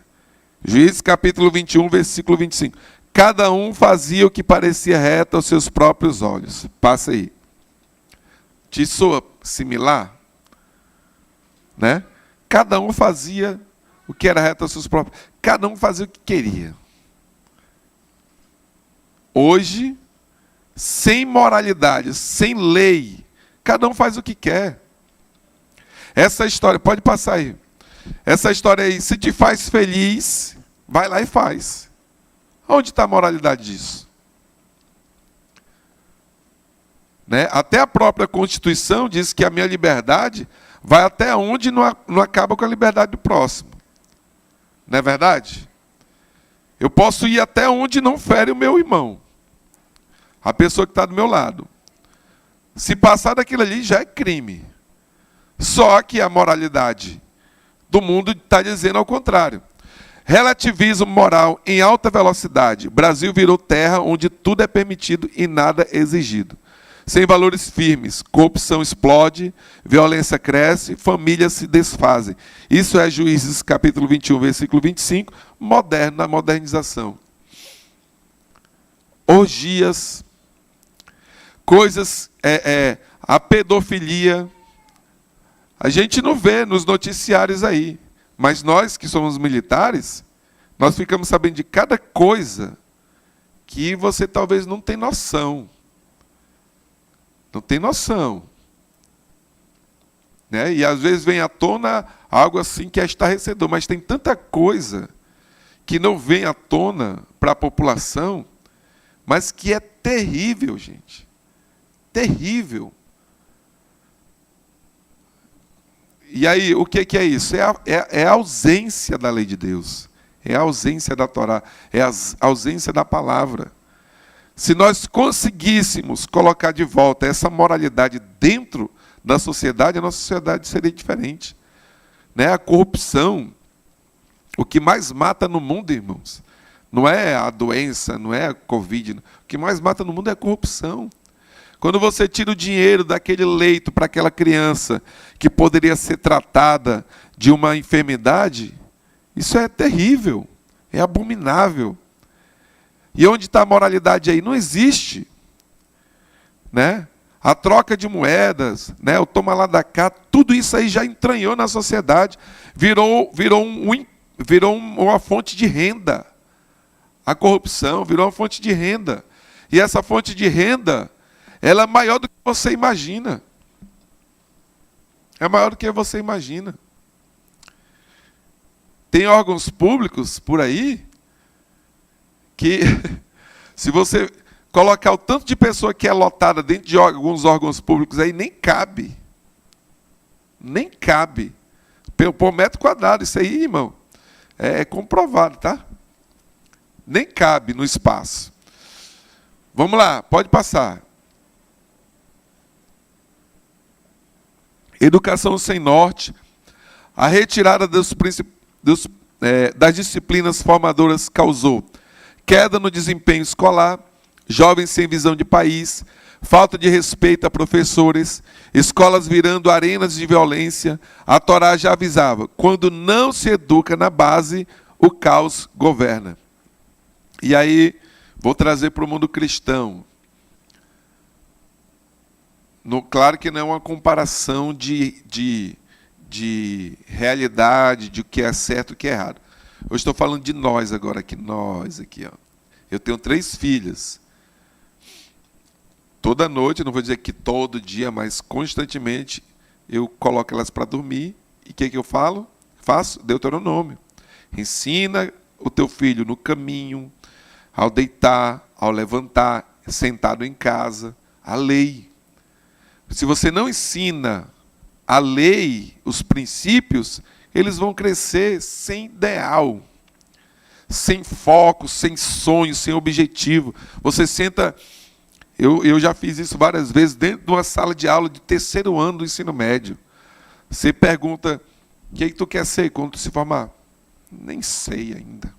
A: Juízes capítulo 21, versículo 25. Cada um fazia o que parecia reto aos seus próprios olhos. Passa aí. Te soa similar? Né? Cada um fazia o que era reto aos seus próprios. Cada um fazia o que queria. Hoje, sem moralidade, sem lei, cada um faz o que quer. Essa história, pode passar aí. Essa história aí, se te faz feliz, vai lá e faz. Onde está a moralidade disso? Né? Até a própria Constituição diz que a minha liberdade vai até onde não acaba com a liberdade do próximo. Não é verdade? Eu posso ir até onde não fere o meu irmão. A pessoa que está do meu lado. Se passar daquilo ali, já é crime. Só que a moralidade do mundo está dizendo ao contrário. Relativismo moral em alta velocidade. O Brasil virou terra onde tudo é permitido e nada é exigido. Sem valores firmes, corrupção explode, violência cresce, famílias se desfazem. Isso é Juízes capítulo 21, versículo 25, moderno na modernização. Orgias, coisas, a pedofilia, a gente não vê nos noticiários aí, mas nós que somos militares, Nós ficamos sabendo de cada coisa que você talvez não tem noção. Não tem noção. Né? E às vezes vem à tona algo assim que é estarrecedor, mas tem tanta coisa que não vem à tona para a população, mas que é terrível, gente. Terrível. E aí, o que é isso? É a ausência da lei de Deus. É a ausência da Torá. É a ausência da palavra. Se nós conseguíssemos colocar de volta essa moralidade dentro da sociedade, a nossa sociedade seria diferente. Né? A corrupção, o que mais mata no mundo, irmãos, não é a doença, não é a Covid. O que mais mata no mundo é a corrupção. Quando você tira o dinheiro daquele leito para aquela criança que poderia ser tratada de uma enfermidade, isso é terrível, é abominável. E onde está a moralidade aí? Não existe. Né? A troca de moedas, né? O toma lá da cá, tudo isso aí já entranhou na sociedade, virou uma fonte de renda. A corrupção virou uma fonte de renda. E essa fonte de renda, ela é maior do que você imagina. É maior do que você imagina. Tem órgãos públicos por aí que, se você colocar o tanto de pessoa que é lotada dentro de alguns órgãos públicos aí, nem cabe. Nem cabe. Por metro quadrado, isso aí, irmão, é comprovado, tá? Nem cabe no espaço. Vamos lá, pode passar. Educação sem norte, a retirada das disciplinas formadoras causou queda no desempenho escolar, jovens sem visão de país, falta de respeito a professores, escolas virando arenas de violência. A Torá já avisava, quando não se educa na base, o caos governa. E aí, vou trazer para o mundo cristão. Claro que não é uma comparação de realidade, de o que é certo e o que é errado. Eu estou falando de nós agora, nós aqui. Ó. Eu tenho 3 filhas. Toda noite, não vou dizer que todo dia, mas constantemente, eu coloco elas para dormir. E o que eu faço? Deuteronômio. Ensina o teu filho no caminho, ao deitar, ao levantar, sentado em casa, a lei. Se você não ensina a lei, os princípios, eles vão crescer sem ideal, sem foco, sem sonho, sem objetivo. Você senta, eu já fiz isso várias vezes, dentro de uma sala de aula de 3º ano do ensino médio. Você pergunta, o que tu quer ser quando tu se formar? Nem sei ainda.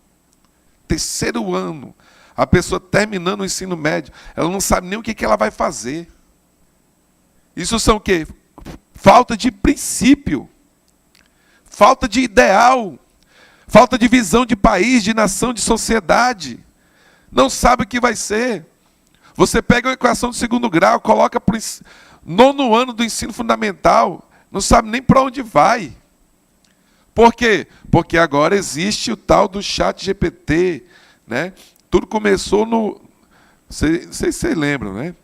A: 3º ano. A pessoa terminando o ensino médio, ela não sabe nem o que ela vai fazer. Isso são o quê? Falta de princípio, falta de ideal, falta de visão de país, de nação, de sociedade. Não sabe o que vai ser. Você pega a equação do 2º grau, coloca para o 9º ano do ensino fundamental, não sabe nem para onde vai. Por quê? Porque agora existe o tal do ChatGPT, né? Tudo começou no... Não sei se vocês lembram, né?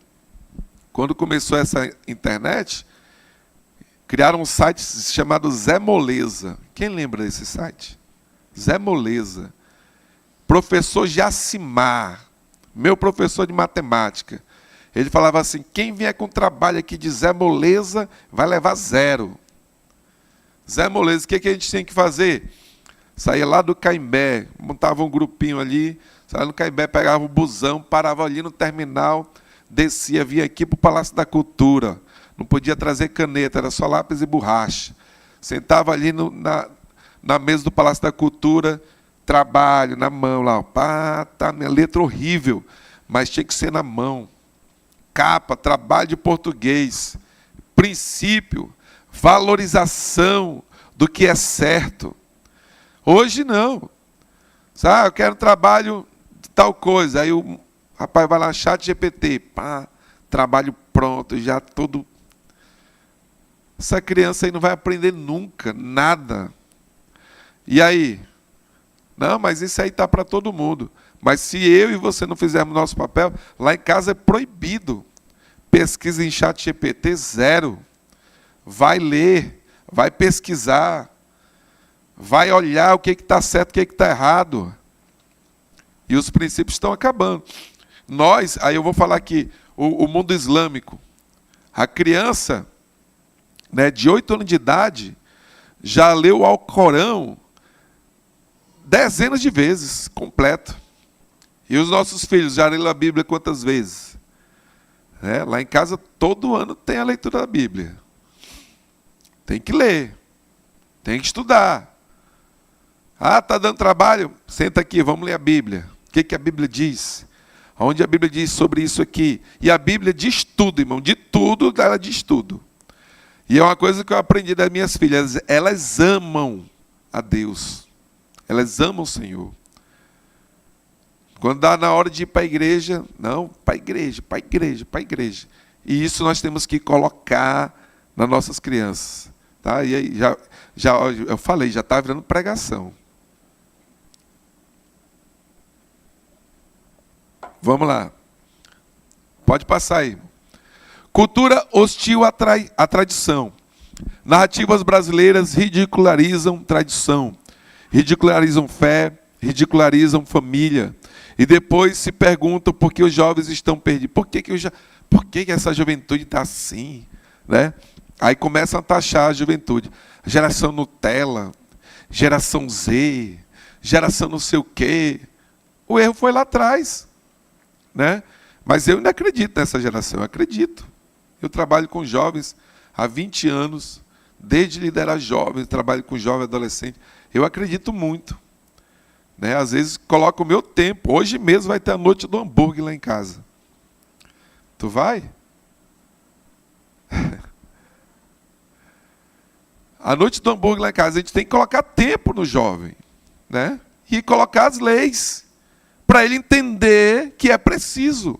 A: Quando começou essa internet, criaram um site chamado Zé Moleza. Quem lembra desse site? Zé Moleza. Professor Jacimar, meu professor de matemática. Ele falava assim, quem vier com trabalho aqui de Zé Moleza vai levar 0. Zé Moleza, o que a gente tem que fazer? Saía lá do Caimbé, montava um grupinho ali, saía no Caimbé, pegava o busão, parava ali no terminal, descia, vinha aqui para o Palácio da Cultura. Não podia trazer caneta, era só lápis e borracha. Sentava ali na mesa do Palácio da Cultura, trabalho na mão lá. Pá, tá, minha letra horrível, mas tinha que ser na mão. Capa, trabalho de português. Princípio, valorização do que é certo. Hoje não. Sabe, eu quero trabalho de tal coisa. Aí o rapaz vai lá, ChatGPT, pá, trabalho pronto, já todo. Essa criança aí não vai aprender nunca, nada. E aí? Não, mas isso aí está para todo mundo. Mas se eu e você não fizermos nosso papel, lá em casa é proibido. Pesquisa em ChatGPT, zero. Vai ler, vai pesquisar, vai olhar o que está certo, o que está errado. E os princípios estão acabando. Nós, aí eu vou falar aqui, o mundo islâmico. A criança, né, de 8 anos de idade já leu o Alcorão dezenas de vezes, completo. E os nossos filhos já leram a Bíblia quantas vezes? Lá em casa, todo ano tem a leitura da Bíblia. Tem que ler. Tem que estudar. Ah, está dando trabalho? Senta aqui, vamos ler a Bíblia. O que a Bíblia diz? Onde a Bíblia diz sobre isso aqui? E a Bíblia diz tudo, irmão. De tudo, ela diz tudo. E é uma coisa que eu aprendi das minhas filhas. Elas amam a Deus. Elas amam o Senhor. Quando dá na hora de ir para a igreja, não, para a igreja, para a igreja, para a igreja. E isso nós temos que colocar nas nossas crianças. Tá? E aí, eu falei, já está virando pregação. Vamos lá. Pode passar aí. Cultura hostil à tradição. Narrativas brasileiras ridicularizam tradição, ridicularizam fé, ridicularizam família. E depois se perguntam por que os jovens estão perdidos. Por que essa juventude está assim? Né? Aí começam a taxar a juventude. Geração Nutella, geração Z, geração não sei o quê. O erro foi lá atrás. Né? Mas eu ainda acredito nessa geração, eu acredito. Eu trabalho com jovens há 20 anos, desde liderar jovens, trabalho com jovem adolescente. Eu acredito muito. Né? Às vezes coloco o meu tempo. Hoje mesmo vai ter a noite do hambúrguer lá em casa. Tu vai? A noite do hambúrguer lá em casa, a gente tem que colocar tempo no jovem. Né? E colocar as leis. Para ele entender que é preciso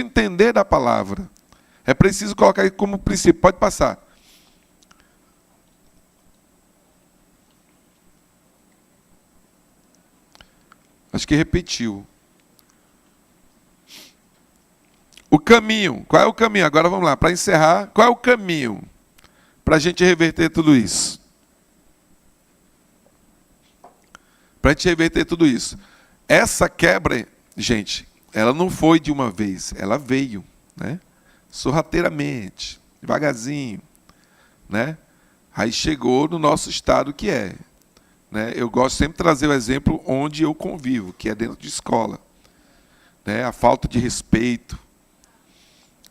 A: entender da palavra. É preciso colocar isso como princípio. Pode passar. Acho que repetiu. O caminho. Qual é o caminho? Agora vamos lá, para encerrar. Qual é o caminho para a gente reverter tudo isso? Para a gente reverter tudo isso. Essa quebra, gente, ela não foi de uma vez, ela veio, né? Sorrateiramente, devagarzinho, né? Aí chegou no nosso estado que é. Né? Eu gosto sempre de trazer o exemplo onde eu convivo, que é dentro de escola. Né? A falta de respeito.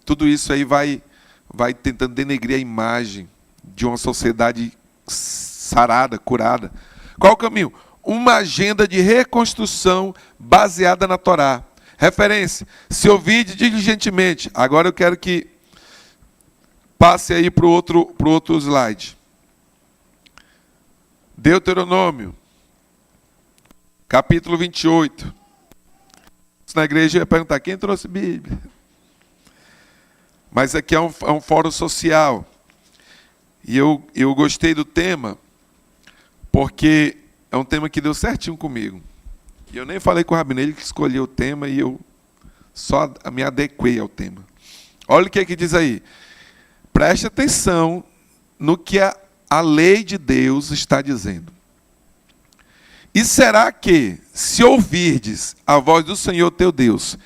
A: Tudo isso aí vai tentando denegrir a imagem de uma sociedade sarada, curada. Qual o caminho? Uma agenda de reconstrução baseada na Torá. Referência, se ouvide diligentemente. Agora eu quero que passe aí para o outro slide. Deuteronômio, capítulo 28. Na igreja eu ia perguntar, quem trouxe Bíblia? Mas aqui é um fórum social. E eu gostei do tema, porque é um tema que deu certinho comigo. E eu nem falei com o Rabino, ele que escolheu o tema e eu só me adequei ao tema. Olha o que diz aí. Preste atenção no que a lei de Deus está dizendo. E será que, se ouvirdes a voz do Senhor teu Deus,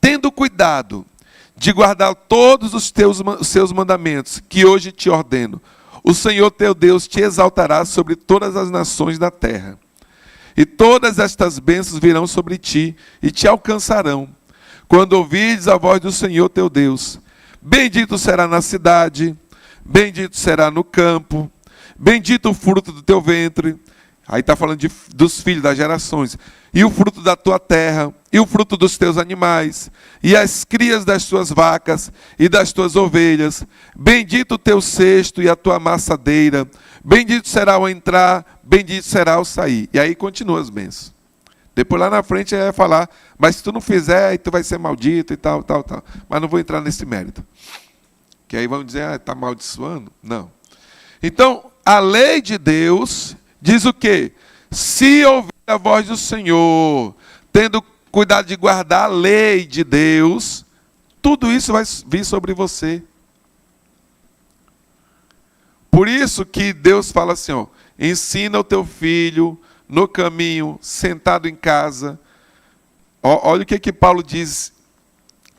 A: tendo cuidado de guardar todos os seus mandamentos, que hoje te ordeno, o Senhor teu Deus te exaltará sobre todas as nações da terra. E todas estas bênçãos virão sobre ti e te alcançarão, quando ouvirdes a voz do Senhor teu Deus. Bendito será na cidade, bendito será no campo, bendito o fruto do teu ventre. Aí está falando dos filhos das gerações. E o fruto da tua terra, e o fruto dos teus animais, e as crias das tuas vacas e das tuas ovelhas. Bendito o teu cesto e a tua amassadeira. Bendito será o entrar, bendito será o sair. E aí continua as bênçãos. Depois lá na frente ele vai falar, mas se tu não fizer, aí tu vai ser maldito e tal. Mas não vou entrar nesse mérito. Que aí vão dizer, está amaldiçoando? Não. Então, a lei de Deus diz o quê? Se ouvir a voz do Senhor, tendo cuidado de guardar a lei de Deus, tudo isso vai vir sobre você. Por isso que Deus fala assim, ó, ensina o teu filho no caminho, sentado em casa. Olha o que Paulo diz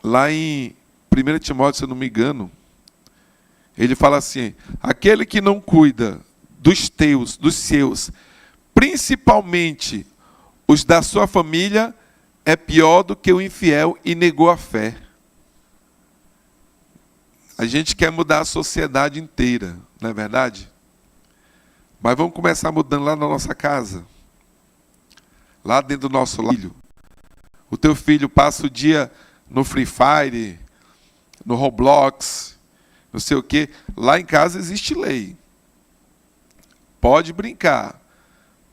A: lá em 1 Timóteo, se eu não me engano. Ele fala assim, aquele que não cuida dos teus, dos seus, principalmente os da sua família, é pior do que o infiel e negou a fé. A gente quer mudar a sociedade inteira, não é verdade? Mas vamos começar mudando lá na nossa casa. Lá dentro do nosso filho. O teu filho passa o dia no Free Fire, no Roblox, não sei o quê. Lá em casa existe lei. Pode brincar.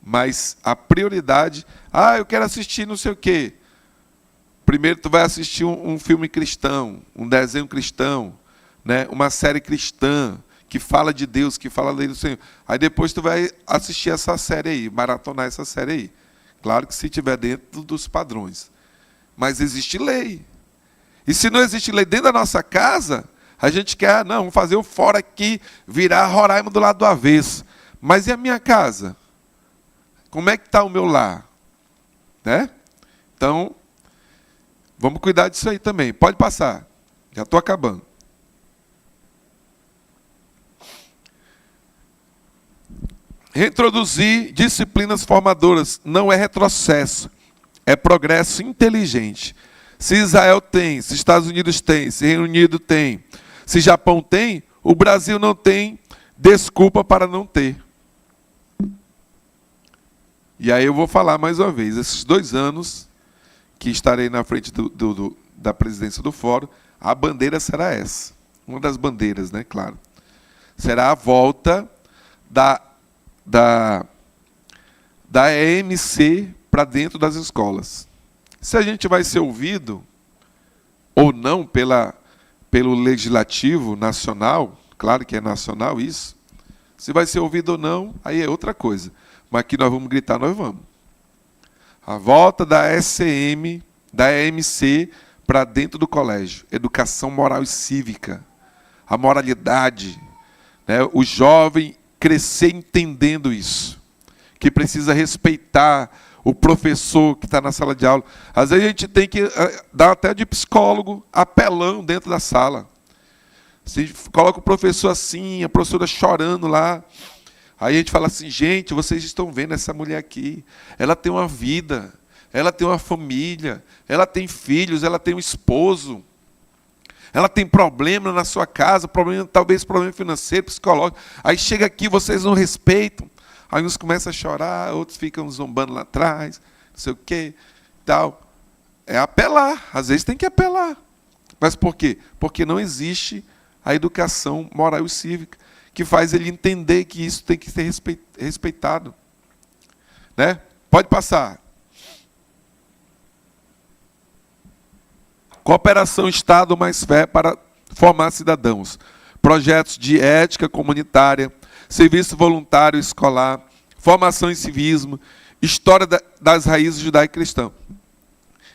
A: Mas a prioridade... eu quero assistir não sei o quê. Primeiro tu vai assistir um filme cristão, um desenho cristão, né? Uma série cristã, que fala de Deus, que fala da lei do Senhor. Aí depois tu vai assistir essa série aí, maratonar essa série aí. Claro que se estiver dentro dos padrões. Mas existe lei. E se não existe lei dentro da nossa casa, a gente quer, vamos fazer o fora aqui, virar Roraima do lado do avesso. Mas e a minha casa? Como é que está o meu lar? Né? Então, vamos cuidar disso aí também. Pode passar. Já estou acabando. Reintroduzir disciplinas formadoras não é retrocesso, é progresso inteligente. Se Israel tem, se Estados Unidos tem, se Reino Unido tem, se Japão tem, o Brasil não tem desculpa para não ter. E aí eu vou falar mais uma vez, esses 2 anos que estarei na frente da presidência do Fórum, a bandeira será essa. Uma das bandeiras, né, claro. Será a volta da EMC para dentro das escolas. Se a gente vai ser ouvido ou não pelo Legislativo Nacional, claro que é nacional isso, se vai ser ouvido ou não, aí é outra coisa. Mas que nós vamos gritar, nós vamos. A volta da ECM, da EMC para dentro do colégio. Educação moral e cívica. A moralidade. Né? O jovem crescer entendendo isso, que precisa respeitar o professor que está na sala de aula. Às vezes a gente tem que dar até de psicólogo apelão dentro da sala. Se coloca o professor assim, a professora chorando lá, aí a gente fala assim, gente, vocês estão vendo essa mulher aqui, ela tem uma vida, ela tem uma família, ela tem filhos, ela tem um esposo, ela tem problema na sua casa, talvez problema financeiro, psicológico. Aí chega aqui, vocês não respeitam. Aí uns começam a chorar, outros ficam zombando lá atrás, não sei o quê, tal. É apelar, às vezes tem que apelar. Mas por quê? Porque não existe a educação moral e cívica, que faz ele entender que isso tem que ser respeitado. Né? Pode passar. Cooperação Estado mais fé para formar cidadãos. Projetos de ética comunitária, serviço voluntário escolar, formação em civismo, história das raízes judaico-cristã.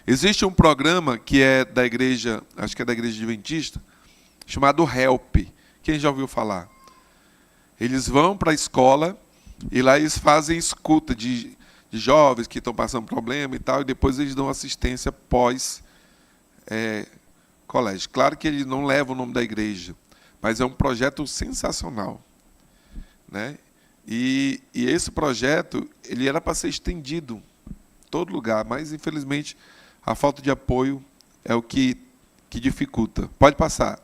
A: Existe um programa que é da igreja, acho que é da igreja adventista, chamado HELP. Quem já ouviu falar? Eles vão para a escola e lá eles fazem escuta de jovens que estão passando problema e tal, e depois eles dão assistência pós colégio. Claro que ele não leva o nome da igreja, mas é um projeto sensacional. Né? E esse projeto ele era para ser estendido em todo lugar, mas, infelizmente, a falta de apoio é o que dificulta. Pode passar.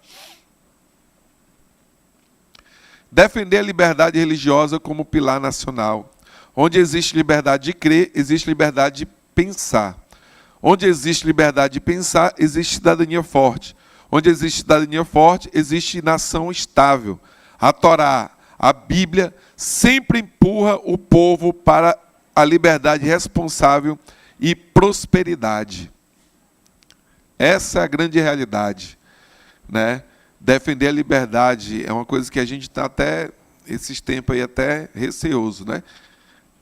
A: Defender a liberdade religiosa como pilar nacional. Onde existe liberdade de crer, existe liberdade de pensar. Onde existe liberdade de pensar, existe cidadania forte. Onde existe cidadania forte, existe nação estável. A Torá, a Bíblia, sempre empurra o povo para a liberdade responsável e prosperidade. Essa é a grande realidade. Né? Defender a liberdade é uma coisa que a gente está até, esses tempos aí, até receoso. Né?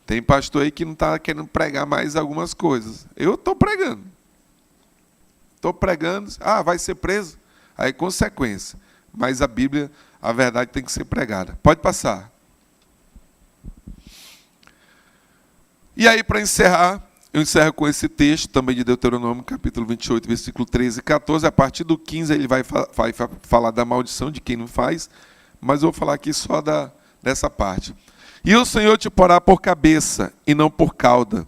A: Tem pastor aí que não está querendo pregar mais algumas coisas. Eu estou pregando. Estou pregando, vai ser preso. Aí, consequência. Mas a Bíblia, a verdade tem que ser pregada. Pode passar. E aí, para encerrar, eu encerro com esse texto, também de Deuteronômio, capítulo 28, versículo 13 e 14. A partir do 15, ele vai falar da maldição de quem não faz, mas eu vou falar aqui só dessa parte. E o Senhor te porá por cabeça, e não por cauda,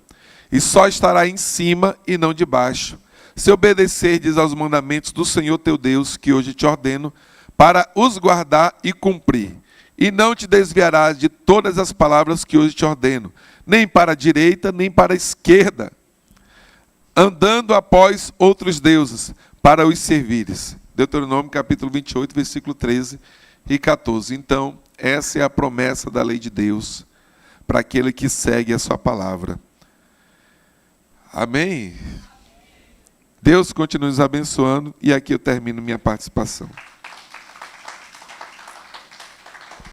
A: e só estará em cima e não debaixo. Se obedecerdes aos mandamentos do Senhor teu Deus, que hoje te ordeno, para os guardar e cumprir. E não te desviarás de todas as palavras que hoje te ordeno, nem para a direita, nem para a esquerda, andando após outros deuses, para os servires. Deuteronômio capítulo 28, versículo 13 e 14. Então, essa é a promessa da lei de Deus, para aquele que segue a sua palavra. Amém? Deus continue nos abençoando, e aqui eu termino minha participação.